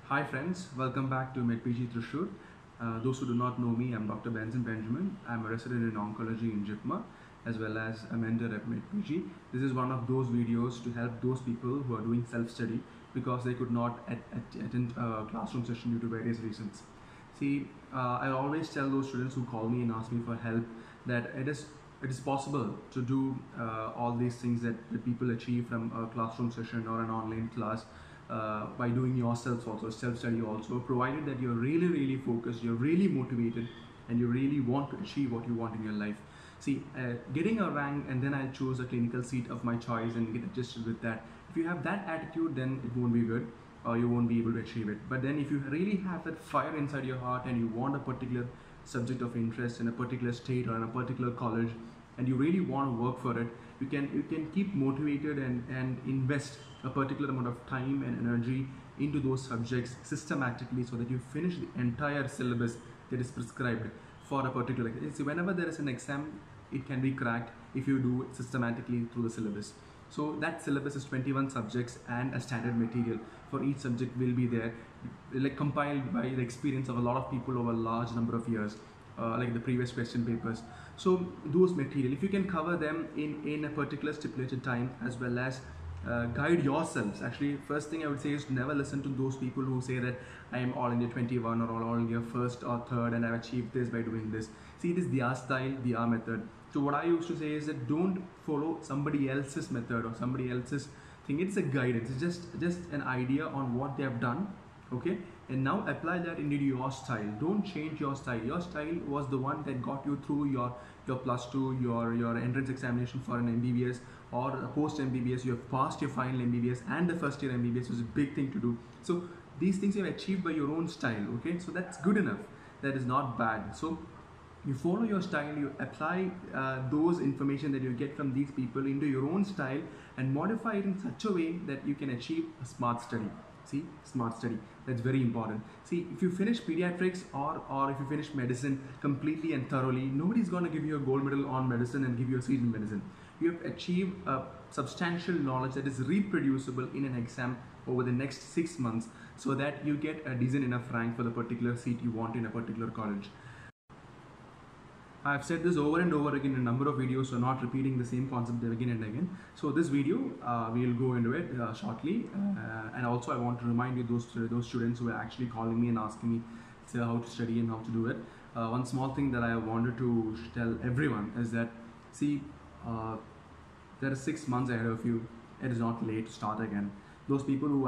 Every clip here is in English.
Hi friends, welcome back to NEET-PG Thrissur. Those who do not know me, I'm Dr. Benjamin. I'm a resident in oncology in JIPMER as well as a mentor at NEET-PG. This is one of those videos to help those people who are doing self-study because they could not attend a classroom session due to various reasons. See, I always tell those students who call me and ask me for help that it is possible to do all these things that people achieve from a classroom session or an online class by doing yourself also, self-study also, provided that you're really focused, you're really motivated, and you really want to achieve what you want in your life. See, getting a rank and then I'll choose a clinical seat of my choice and get adjusted with that. If you have that attitude, then it won't be good, or you won't be able to achieve it. But then if you really have that fire inside your heart and you want a particular subject of interest in a particular state or in a particular college, and you really want to work for it, you can keep motivated and invest a particular amount of time and energy into those subjects systematically so that you finish the entire syllabus that is prescribed for a particular. See, whenever there is an exam, it can be cracked if you do it systematically through the syllabus. So that syllabus is 21 subjects and a standard material for each subject will be there, like compiled by the experience of a lot of people over a large number of years. Like the previous question papers. So those material, if you can cover them in a particular stipulated time, as well as guide yourselves. Actually, first thing I would say is never listen to those people who say that I am all India 21 or all India first or third and I've achieved this by doing this. See, it is their style, their method. So what I used to say is that don't follow somebody else's method or somebody else's thing. It's a guidance. It's just an idea on what they have done. Okay, and now apply that into your style. Don't change your style. Your style was the one that got you through your +2, your entrance examination for an MBBS or post MBBS. You have passed your final MBBS and the first year MBBS was a big thing to do. So these things you have achieved by your own style. Okay, so that's good enough. That is not bad. So you follow your style, you apply those information that you get from these people into your own style and modify it in such a way that you can achieve a smart study. See, smart study, that's very important. See, if you finish pediatrics or if you finish medicine completely and thoroughly, nobody's going to give you a gold medal on medicine and give you a seat in medicine. You have achieved a substantial knowledge that is reproducible in an exam over the next 6 months so that you get a decent enough rank for the particular seat you want in a particular college. I've said this over and over again in a number of videos, so not repeating the same concept again and again. So this video, we'll go into it shortly, and also I want to remind you those students who are actually calling me and asking me how to study and how to do it. One small thing that I wanted to tell everyone is that, see, there are 6 months ahead of you. It is not late to start again. Those people who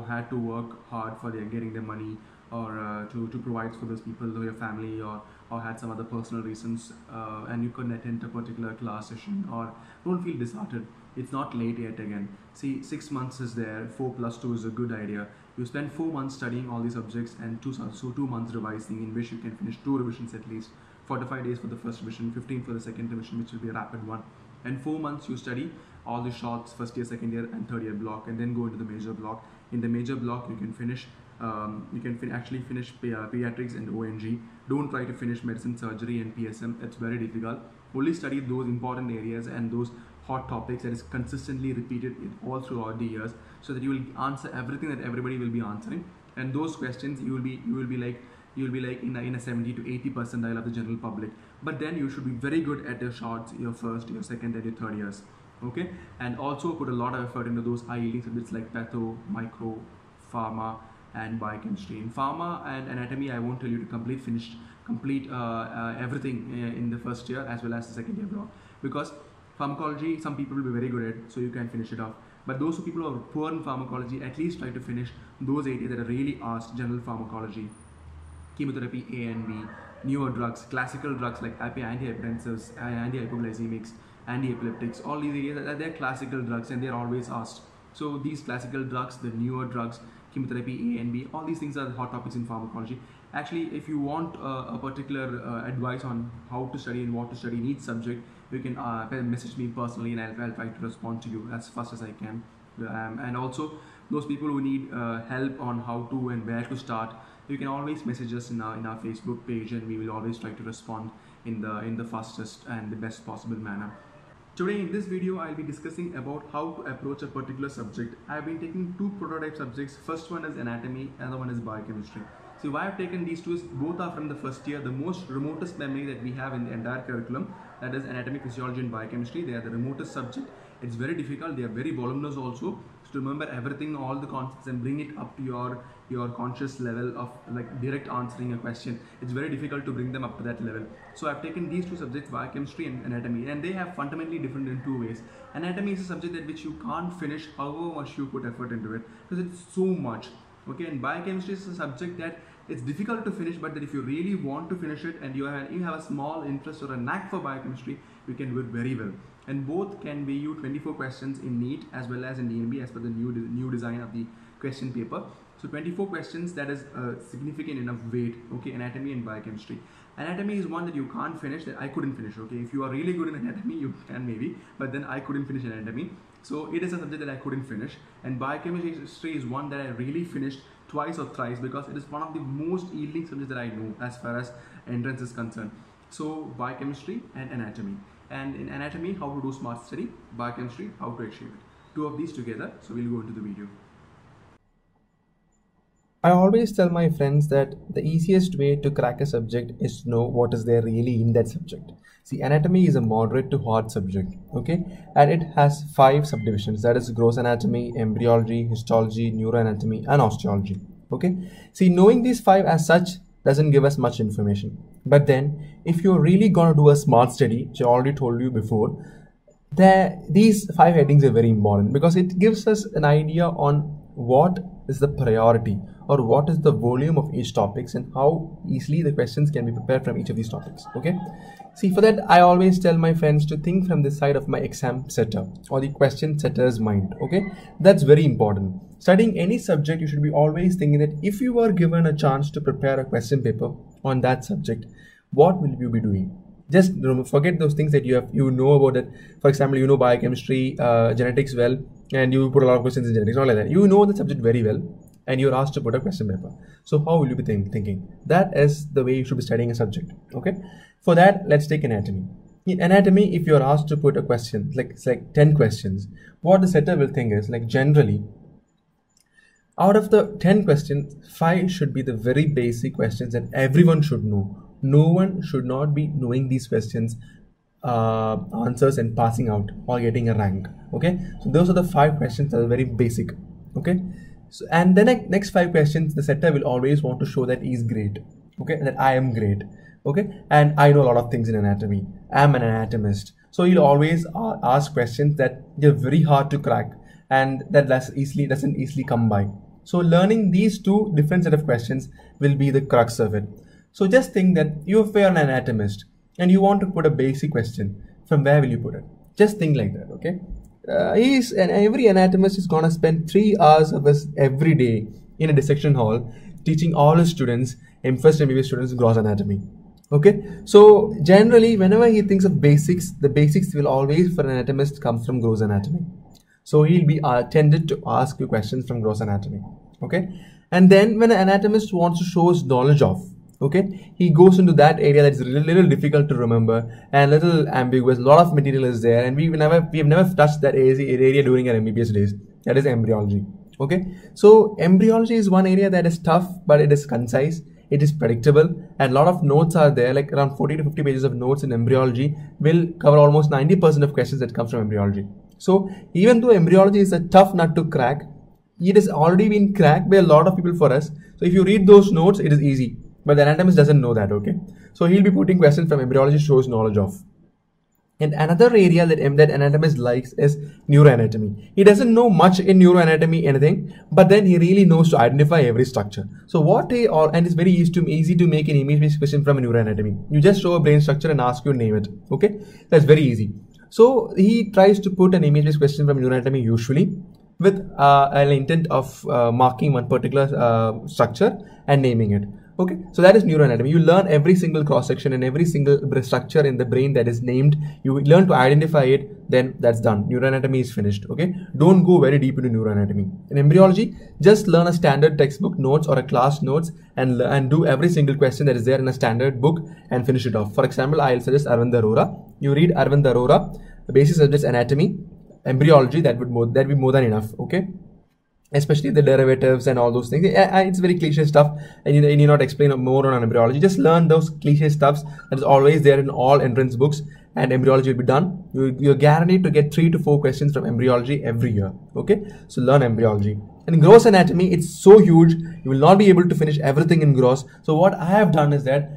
had to work hard for getting their money or to provide for those people or your family or had some other personal reasons and you couldn't attend a particular class session, or don't feel disheartened. It's not late yet again. See, 6 months is there, 4 + 2 is a good idea. You spend 4 months studying all these subjects and 2 months revising, in which you can finish 2 revisions at least, 45 days for the first revision, 15 for the second revision, which will be a rapid one. And 4 months you study all the shorts, first year, second year and third year block, and then go into the major block. In the major block you can finish actually finish pediatrics and ONG. Don't try to finish medicine, surgery and PSM. It's very difficult. Only study those important areas and those hot topics that is consistently repeated all throughout the years, so that you will answer everything that everybody will be answering. And those questions you will be like in a 70 to 80 percentile of the general public. But then you should be very good at your shorts, your first, your second and your third years. Okay, and also put a lot of effort into those high yielding subjects like patho, micro, pharma and biochemistry. In pharma and anatomy, I won't tell you to complete everything in the first year as well as the second year block, because pharmacology some people will be very good at, so you can finish it off. But those people who are poor in pharmacology, at least try to finish those areas that are really asked: general pharmacology, chemotherapy A and B, newer drugs, classical drugs like antihypertensives, anti-hypoglycemics, anti-epileptics. All these areas, they're classical drugs and they're always asked. So these classical drugs, the newer drugs, chemotherapy A and B, all these things are the hot topics in pharmacology. Actually, if you want a particular advice on how to study and what to study in each subject, you can message me personally and I'll try to respond to you as fast as I can. And also those people who need help on how to and where to start, you can always message us in our Facebook page, and we will always try to respond in the fastest and the best possible manner. Today in this video, I'll be discussing about how to approach a particular subject. I've been taking two prototype subjects. First one is anatomy, another one is biochemistry. So why I've taken these two is both are from the first year, the most remotest memory that we have in the entire curriculum, that is anatomy, physiology and biochemistry. They are the remotest subject. It's very difficult. They are very voluminous also. So to remember everything, all the concepts and bring it up to your conscious level of like direct answering a question. It's very difficult to bring them up to that level. So I've taken these two subjects, biochemistry and anatomy, and they have fundamentally different in two ways. Anatomy is a subject that which you can't finish however much you put effort into it, because it's so much. Okay, and biochemistry is a subject that it's difficult to finish, but that if you really want to finish it and you have a small interest or a knack for biochemistry, you can do it very well. And both can be you 24 questions in NEET as well as in DNB as per the new design of the question paper. So 24 questions, that is significant enough weight. Okay, anatomy and biochemistry. Anatomy is one that you can't finish, that I couldn't finish. Okay, if you are really good in anatomy, you can maybe, but then I couldn't finish anatomy. So it is a subject that I couldn't finish. And biochemistry is one that I really finished twice or thrice, because it is one of the most yielding subjects that I know as far as entrance is concerned. So biochemistry and anatomy. And in anatomy, how to do smart study, biochemistry, how to achieve it. Two of these together, so we'll go into the video. I always tell my friends that the easiest way to crack a subject is to know what is there really in that subject. See, anatomy is a moderate to hard subject, okay? And it has 5 subdivisions, that is gross anatomy, embryology, histology, neuroanatomy, and osteology, okay? See, knowing these 5 as such doesn't give us much information. But then, if you're really going to do a smart study, which I already told you before, these 5 headings are very important, because it gives us an idea on what is the priority or what is the volume of each topics and how easily the questions can be prepared from each of these topics. Okay, see, for that I always tell my friends to think from the side of my exam setter or the question setter's mind. Okay, that's very important. Studying any subject, you should be always thinking that if you are given a chance to prepare a question paper on that subject, what will you be doing? Just forget those things that you know about it. For example, you know biochemistry, genetics well, and you put a lot of questions in genetics, not like that. You know the subject very well, and you're asked to put a question paper. So how will you be thinking? That is the way you should be studying a subject. Okay. For that, let's take anatomy. In anatomy, if you're asked to put a question, it's like 10 questions, what the setter will think is, like, generally, out of the 10 questions, 5 should be the very basic questions that everyone should know. No one should not be knowing these questions answers and passing out or getting a rank. Okay, so those are the 5 questions that are very basic. Okay, so and then next 5 questions, the setter will always want to show that he is great. Okay, that I am great. Okay, and I know a lot of things in anatomy. I'm an anatomist. So he'll always ask questions that they're very hard to crack and that doesn't easily come by. So learning these 2 different set of questions will be the crux of it. So just think that if you're an anatomist and you want to put a basic question, from where will you put it? Just think like that, okay? Every anatomist is going to spend 3 hours of his every day in a dissection hall teaching all his students, first MBBS students, gross anatomy. Okay, so generally whenever he thinks of basics, the basics will always for an anatomist comes from gross anatomy. So he'll be tended to ask you questions from gross anatomy. Okay, and then when an anatomist wants to show his knowledge of, okay, he goes into that area that is a little difficult to remember and little ambiguous. A lot of material is there, and we have never touched that area during our MBBS days. That is embryology. Okay, so embryology is one area that is tough, but it is concise, it is predictable, and a lot of notes are there. Like around 40 to 50 pages of notes in embryology will cover almost 90% of questions that comes from embryology. So even though embryology is a tough nut to crack, it has already been cracked by a lot of people for us. So if you read those notes, it is easy. But the anatomist doesn't know that, okay? So he'll be putting questions from embryology shows knowledge of. And another area that anatomist likes is neuroanatomy. He doesn't know much in neuroanatomy anything, but then he really knows to identify every structure. So and it's very easy to make an image-based question from a neuroanatomy. You just show a brain structure and ask you to name it, okay? That's very easy. So he tries to put an image-based question from neuroanatomy usually with an intent of marking one particular structure and naming it. Okay, so that is neuroanatomy. You learn every single cross section and every single structure in the brain that is named. You learn to identify it, then that's done. Neuroanatomy is finished. Okay, don't go very deep into neuroanatomy. In embryology, just learn a standard textbook notes or a class notes and do every single question that is there in a standard book and finish it off. For example, I'll suggest Arvind Arora. You read Arvind Arora basic subjects, anatomy, embryology, that would be more than enough. Okay, especially the derivatives and all those things. It's very cliche stuff, and you need not explain more on embryology. Just learn those cliche stuffs that is always there in all entrance books, and embryology will be done. You're guaranteed to get 3 to 4 questions from embryology every year. Okay, so learn embryology. And in gross anatomy, it's so huge, you will not be able to finish everything in gross. So what I have done is that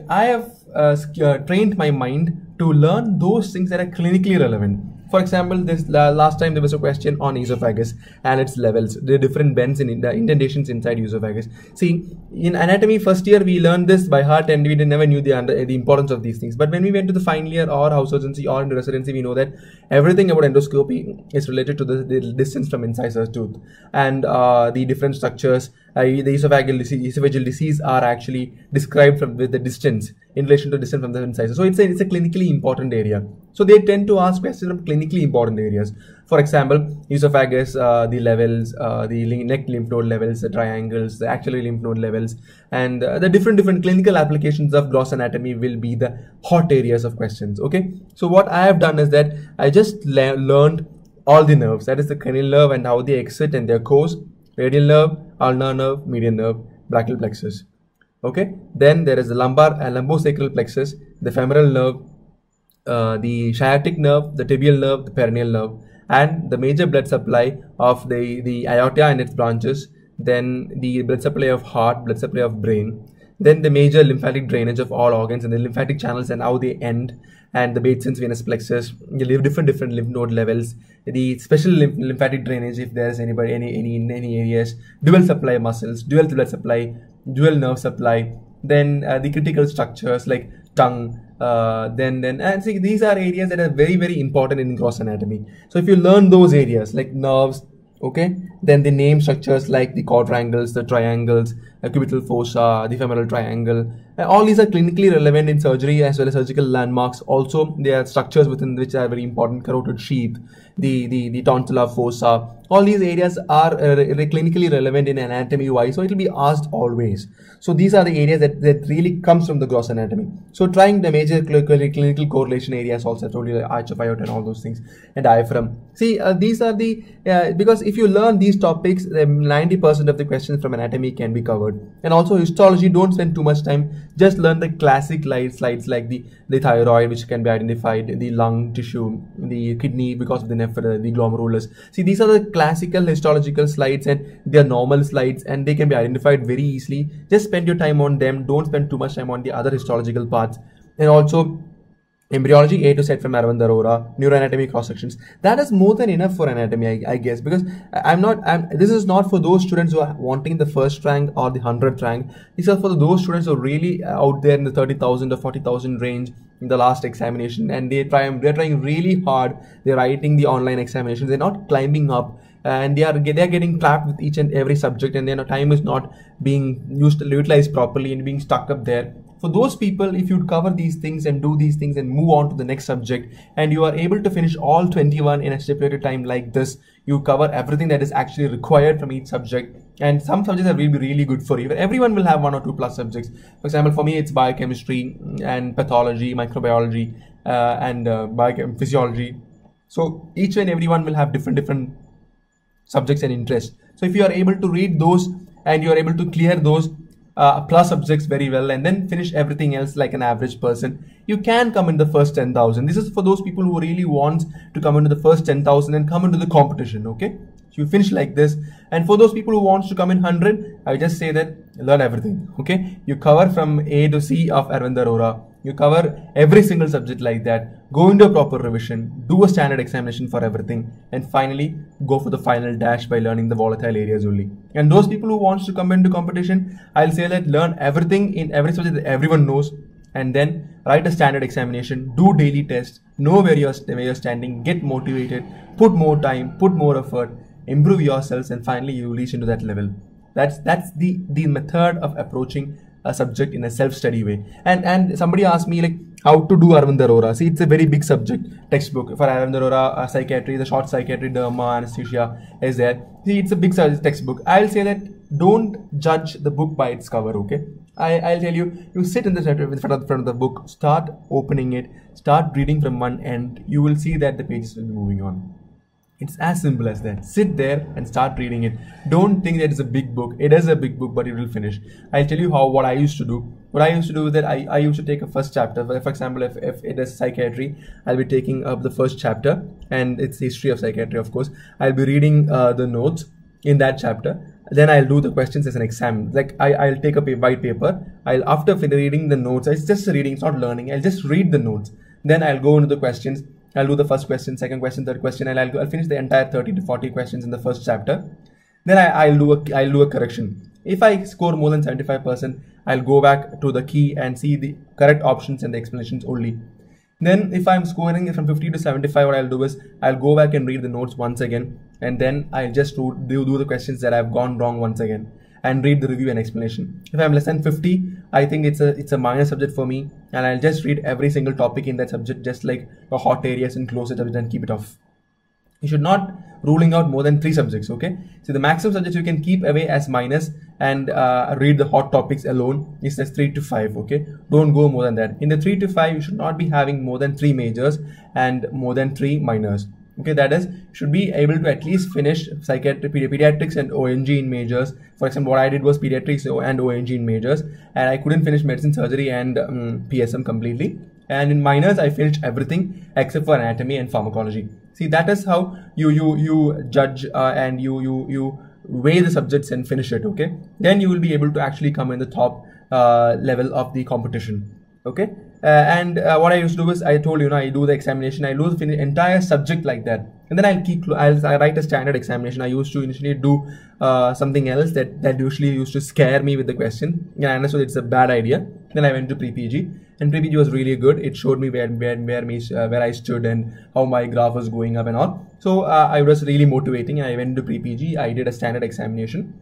I have trained my mind to learn those things that are clinically relevant. For example, this last time there was a question on esophagus and its levels, the different bends in the indentations inside esophagus. See, in anatomy first year we learned this by heart and we never knew the importance of these things. But when we went to the final year or house surgery or into residency, we know that everything about endoscopy is related to the distance from incisor tooth and the different structures. The esophageal disease are actually described with the distance in relation to distance from the incisor. So it's a clinically important area. So they tend to ask questions from clinically important areas. For example, esophagus, the levels, the neck lymph node levels, the triangles, the axillary lymph node levels, and the different clinical applications of gross anatomy will be the hot areas of questions. Okay, so what I have done is that I just learned all the nerves, that is the cranial nerve and how they exit and their course, radial nerve, ulnar nerve, median nerve, brachial plexus. Okay, then there is the lumbar and lumbosacral plexus, the femoral nerve, the sciatic nerve, the tibial nerve, the peroneal nerve, and the major blood supply of the aorta and its branches, then the blood supply of heart, blood supply of brain, then the major lymphatic drainage of all organs and the lymphatic channels and how they end, and the Bateson's venous plexus, the different lymph node levels, the special lymphatic drainage if there is any areas, dual supply muscles, dual blood supply, dual nerve supply, then the critical structures like tongue, and see, these are areas that are very important in gross anatomy. So if you learn those areas like nerves, okay, then the name structures like the quadrangles, the triangles, cubital fossa, the femoral triangle, all these are clinically relevant in surgery as well as surgical landmarks. Also, there are structures within which are very important: carotid sheath, the tonsillar fossa. All these areas are clinically relevant in anatomy wise, so it will be asked always. So these are the areas that really comes from the gross anatomy. So trying the major clinical correlation areas also, I told you, the arch of aorta and all those things, and diaphragm. See, these are the because if you learn these topics, 90% of the questions from anatomy can be covered. And also histology, don't spend too much time. Just learn the classic slides like the thyroid, which can be identified, the lung tissue, the kidney because of the nephron, the glomerulus. See, these are the classical histological slides and they are normal slides and they can be identified very easily. Just spend your time on them. Don't spend too much time on the other histological parts. And also embryology A to Z from Aravind Arora, neuroanatomy cross sections. That is more than enough for anatomy, I guess, because this is not for those students who are wanting the first rank or the 100th rank. These are for those students who are really out there in the 30,000 or 40,000 range in the last examination, and they're trying really hard. They're writing the online examinations. They're not climbing up, and they're getting trapped with each and every subject, and their time is not being utilized properly and being stuck up there. For those people, if you cover these things and do these things and move on to the next subject, and you are able to finish all 21 in a stipulated time like this, you cover everything that is actually required from each subject. And some subjects are really good for you. Everyone will have 1 or 2 plus subjects. For example, for me, it's biochemistry and pathology, microbiology, and physiology. So each and everyone will have different subjects and interests. So if you are able to read those and you are able to clear those plus subjects very well and then finish everything else like an average person, you can come in the first 10,000. This is for those people who really want to come into the first 10,000 and come into the competition. Okay, so you finish like this. And for those people who want to come in 100, I just say that learn everything. Okay, you cover from A to C of Aravind Arora. You cover every single subject like that. Go into a proper revision, do a standard examination for everything, and finally go for the final dash by learning the volatile areas only. And those people who wants to come into competition, I'll say that learn everything in every subject that everyone knows, and then write a standard examination, do daily tests, know where you're standing, get motivated, put more time, put more effort, improve yourselves, and finally you reach into that level. That's the method of approaching a subject in a self-study way. And somebody asked me like how to do Aravind Arora. See, it's a very big subject textbook for Aravind Arora. Psychiatry, the short psychiatry, derma, anesthesia is there. See, it's a big textbook. I'll say that don't judge the book by its cover. Okay, I'll tell you, you sit in the front of the book, start opening it, start reading from one end, you will see that the pages will be moving on. It's as simple as that. Sit there and start reading it. Don't think that it's a big book. It is a big book, but it will finish. I'll tell you what I used to do. What I used to do is that I used to take a first chapter. For example, if it is psychiatry, I'll be taking up the first chapter, and it's history of psychiatry, of course. I'll be reading the notes in that chapter. Then I'll do the questions as an exam. Like I'll take a white paper. After reading the notes, it's just reading, it's not learning. I'll just read the notes. Then I'll go into the questions. I'll do the first question, second question, third question, and I'll finish the entire 30 to 40 questions in the first chapter. Then I'll do a correction. If I score more than 75%, I'll go back to the key and see the correct options and the explanations only. Then if I'm scoring from 50 to 75, what I'll do is I'll go back and read the notes once again, and then I'll just do the questions that I've gone wrong once again, and read the review and explanation. If I'm less than 50, I think it's a minor subject for me, and I'll just read every single topic in that subject, just like the hot areas, and close it up and keep it off. You should not ruling out more than 3 subjects, okay? So the maximum subjects you can keep away as minus and read the hot topics alone is just 3 to 5, okay? Don't go more than that. In the 3 to 5, you should not be having more than 3 majors and more than 3 minors. Okay, that is, should be able to at least finish psychiatry, pediatrics and ONG in majors. For example, what I did was pediatrics and ONG in majors, and I couldn't finish medicine, surgery and PSM completely. And in minors, I finished everything except for anatomy and pharmacology. See, that is how you judge and you weigh the subjects and finish it. Okay, then you will be able to actually come in the top level of the competition. Okay. What I used to do is, I told you, I do the examination, I do the entire subject like that, and then I'll write a standard examination. I used to initially do something else that usually used to scare me with the question, and I understood it's a bad idea. Then I went to pre-PG, and pre-PG was really good. It showed me where I stood and how my graph was going up and all. So I was really motivating. I went to pre-PG. I did a standard examination,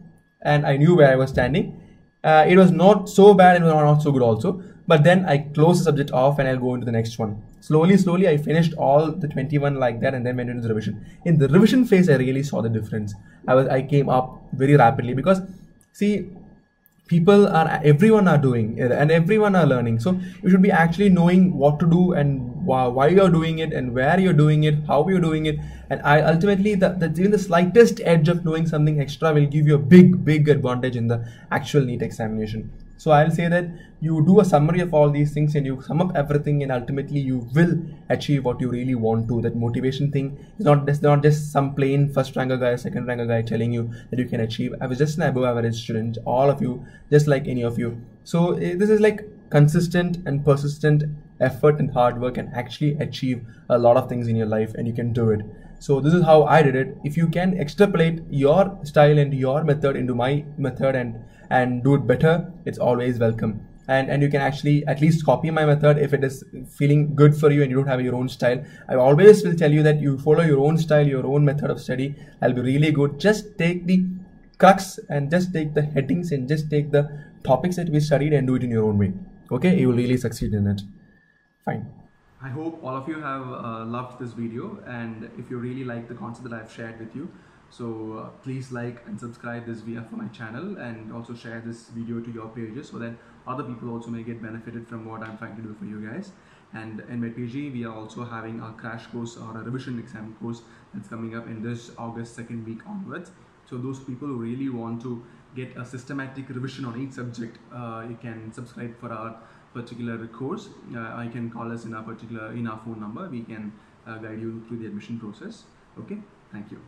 and I knew where I was standing. It was not so bad and not so good also. But then I close the subject off and I'll go into the next one. Slowly, I finished all the 21 like that, and then went into the revision. In the revision phase, I really saw the difference. I came up very rapidly, because see, everyone are doing it and everyone are learning. So you should be actually knowing what to do and why you're doing it and where you're doing it, how you're doing it. And ultimately, even the slightest edge of knowing something extra will give you a big advantage in the actual NEET examination. So I'll say that you do a summary of all these things and you sum up everything, and ultimately you will achieve what you really want to. That motivation thing is not just some plain first ranker guy, second ranker guy telling you that you can achieve. I was just an above average student, all of you, just like any of you. So this is like consistent and persistent effort and hard work can actually achieve a lot of things in your life, and you can do it. So this is how I did it. If you can extrapolate your style and your method into my method and do it better, it's always welcome. And you can actually at least copy my method if it is feeling good for you and you don't have your own style. I always will tell you that you follow your own style, your own method of study. I'll be really good. Just take the crux and just take the headings and just take the topics that we studied and do it in your own way. Okay, you will really succeed in it. Fine. I hope all of you have loved this video, and if you really like the concept that I've shared with you, so please like and subscribe this via for my channel, and also share this video to your pages so that other people also may get benefited from what I'm trying to do for you guys. And in NEET-PG, we are also having a crash course or a revision exam course that's coming up in this August 2nd week onwards. So those people who really want to get a systematic revision on each subject, you can subscribe for our particular course. You can call us in our phone number. We can guide you through the admission process. Okay, thank you.